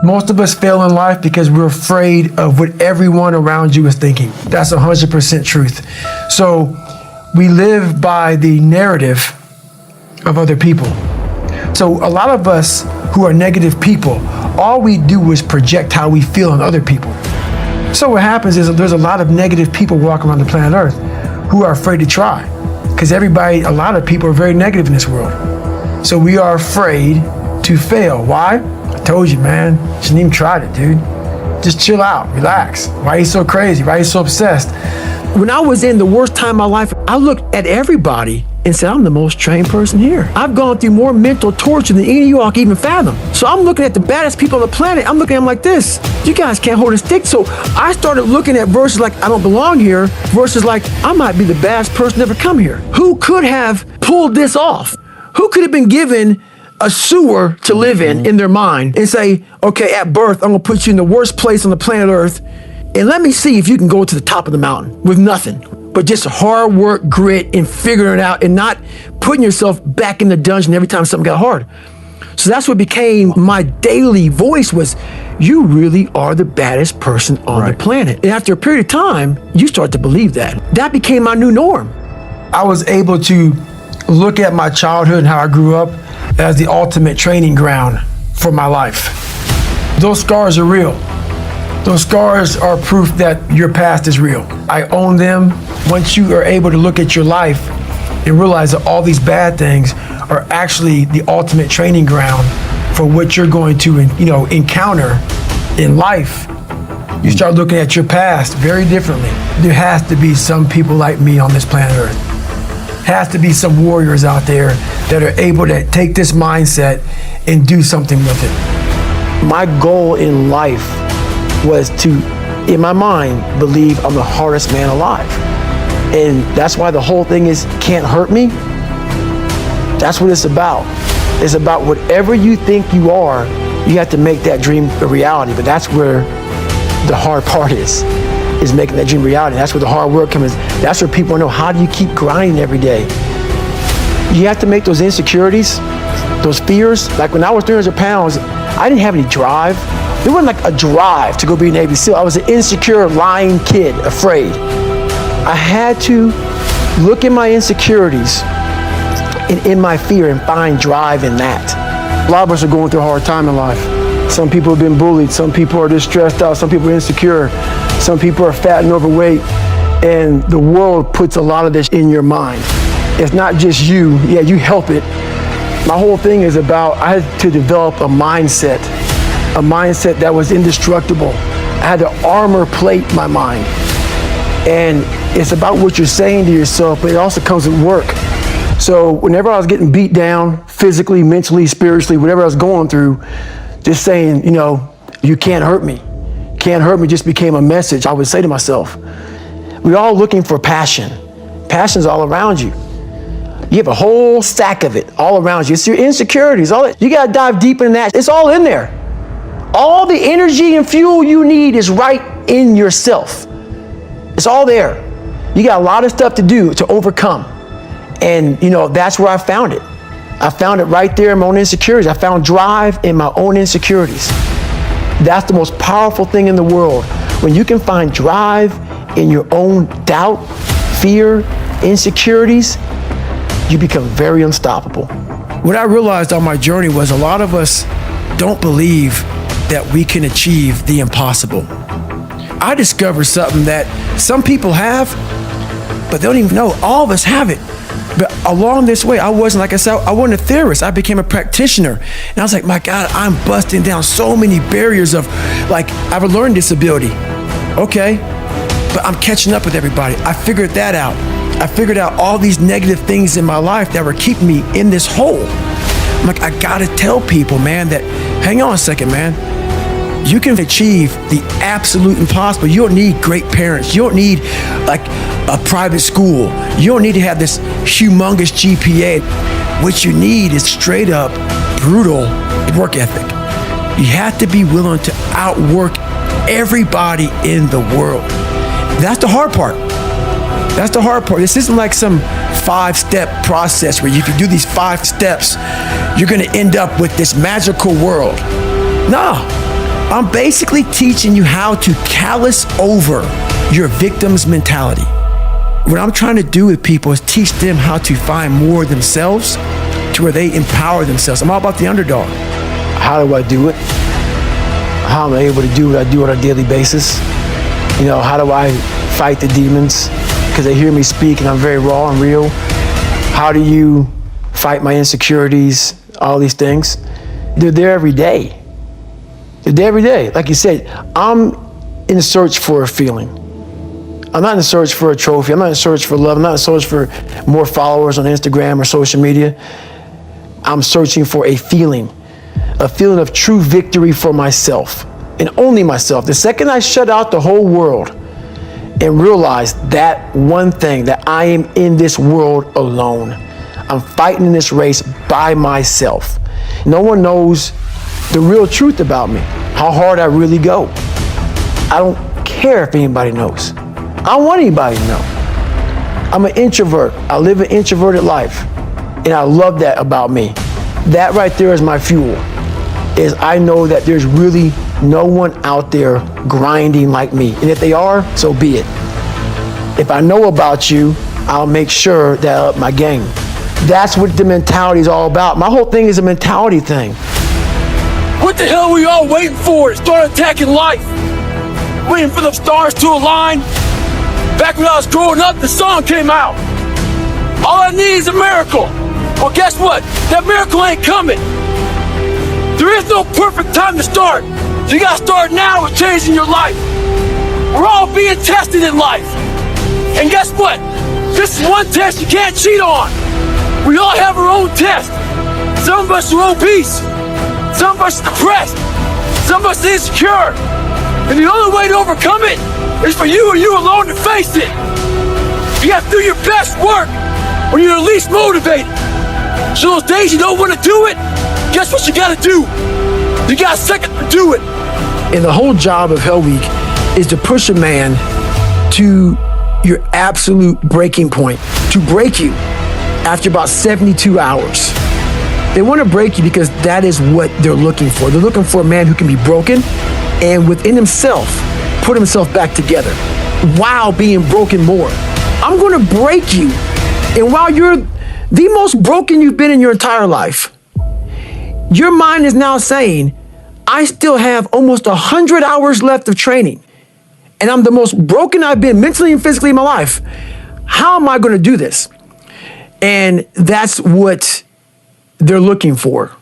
Most of us fail in life because we're afraid of what everyone around you is thinking. That's 100% truth. So we live by the narrative of other people. So a lot of us who are negative people, all we do is project how we feel on other people. So what happens is there's a lot of negative people walking around the planet Earth who are afraid to try. Because a lot of people are very negative in this world. So we are afraid to fail. Why? I told you, man, you shouldn't even try it, dude. Just chill out, relax. Why are you so crazy? Why are you so obsessed? When I was in the worst time of my life, I looked at everybody and said, I'm the most trained person here. I've gone through more mental torture than any of you all can even fathom. So I'm looking at the baddest people on the planet. I'm looking at them like this. You guys can't hold a stick. So I started looking at verses like, I don't belong here, versus like, I might be the baddest person to ever come here. Who could have pulled this off? Who could have been given a sewer to live in their mind and say, okay, at birth, I'm gonna put you in the worst place on the planet Earth, and let me see if you can go to the top of the mountain with nothing, but just hard work, grit, and figuring it out, and not putting yourself back in the dungeon every time something got hard. So that's what became my daily voice was, you really are the baddest person on the planet. And after a period of time, you start to believe that. That became my new norm. I was able to look at my childhood and how I grew up as the ultimate training ground for my life. Those scars are real. Those scars are proof that your past is real. I own them. Once you are able to look at your life and realize that all these bad things are actually the ultimate training ground for what you're going to, encounter in life, you start looking at your past very differently. There has to be some people like me on this planet Earth. Has to be some warriors out there that are able to take this mindset and do something with it. My goal in life was to, in my mind, believe I'm the hardest man alive. And that's why the whole thing is can't hurt me. That's what it's about. It's about whatever you think you are, you have to make that dream a reality. But that's where the hard part is making that dream reality. That's where the hard work comes. That's where people know, how do you keep grinding every day? You have to make those insecurities, those fears. Like when I was 300 pounds, I didn't have any drive. There wasn't like a drive to go be a Navy SEAL. I was an insecure, lying kid, afraid. I had to look at my insecurities and in my fear and find drive in that. A lot of us are going through a hard time in life. Some people have been bullied. Some people are just stressed out. Some people are insecure. Some people are fat and overweight. And the world puts a lot of this in your mind. It's not just you. Yeah, you help it. My whole thing is about, I had to develop a mindset that was indestructible. I had to armor plate my mind. And it's about what you're saying to yourself, but it also comes with work. So whenever I was getting beat down, physically, mentally, spiritually, whatever I was going through, just saying, you can't hurt me. Can't hurt me just became a message I would say to myself. We're all looking for passion. Passion's all around you. You have a whole stack of it all around you. It's your insecurities. You gotta dive deep in that. It's all in there. All the energy and fuel you need is right in yourself. It's all there. You got a lot of stuff to do to overcome. And that's where I found it. I found it right there in my own insecurities. I found drive in my own insecurities. That's the most powerful thing in the world. When you can find drive in your own doubt, fear, insecurities, you become very unstoppable. What I realized on my journey was a lot of us don't believe that we can achieve the impossible. I discovered something that some people have, but they don't even know. All of us have it. But along this way, I wasn't, like I said, I wasn't a theorist. I became a practitioner. And I was like, my God, I'm busting down so many barriers of, I have a learning disability. Okay, but I'm catching up with everybody. I figured that out. I figured out all these negative things in my life that were keeping me in this hole. I'm like, I gotta tell people, man, that, hang on a second, man. You can achieve the absolute impossible. You don't need great parents. You don't need a private school. You don't need to have this humongous GPA. What you need is straight up brutal work ethic. You have to be willing to outwork everybody in the world. That's the hard part. That's the hard part. This isn't like some 5-step process where if you do these 5 steps, you're gonna end up with this magical world. No. I'm basically teaching you how to callous over your victim's mentality. What I'm trying to do with people is teach them how to find more of themselves to where they empower themselves. I'm all about the underdog. How do I do it? How am I able to do what I do on a daily basis? You know, how do I fight the demons? Because they hear me speak and I'm very raw and real. How do you fight my insecurities? All these things. They're there every day. They're there every day. Like you said, I'm in search for a feeling. I'm not in search for a trophy. I'm not in search for love. I'm not in search for more followers on Instagram or social media. I'm searching for a feeling of true victory for myself and only myself. The second I shut out the whole world and realize that one thing, that I am in this world alone. I'm fighting in this race by myself. No one knows the real truth about me, how hard I really go. I don't care if anybody knows. I don't want anybody to know. I'm an introvert. I live an introverted life. And I love that about me. That right there is my fuel. Is I know that there's really no one out there grinding like me. And if they are, so be it. If I know about you, I'll make sure that I up my game. That's what the mentality is all about. My whole thing is a mentality thing. What the hell are we all waiting for to start attacking life? Waiting for the stars to align? Back when I was growing up, the song came out. All I need is a miracle. Well, guess what? That miracle ain't coming. There is no perfect time to start. So you gotta start now with changing your life. We're all being tested in life. And guess what? This is one test you can't cheat on. We all have our own test. Some of us are obese. Some of us are depressed. Some of us are insecure. And the only way to overcome it is for you and you alone to face it. You have to do your best work when you're least motivated. So those days you don't want to do it, guess what you gotta do? You got a second to do it. And the whole job of Hell Week is to push a man to your absolute breaking point, to break you after about 72 hours. They want to break you because that is what they're looking for. They're looking for a man who can be broken and within himself, put himself back together while being broken more. I'm going to break you. And while you're the most broken you've been in your entire life, your mind is now saying, I still have almost 100 hours left of training. And I'm the most broken I've been mentally and physically in my life. How am I going to do this? And that's what they're looking for.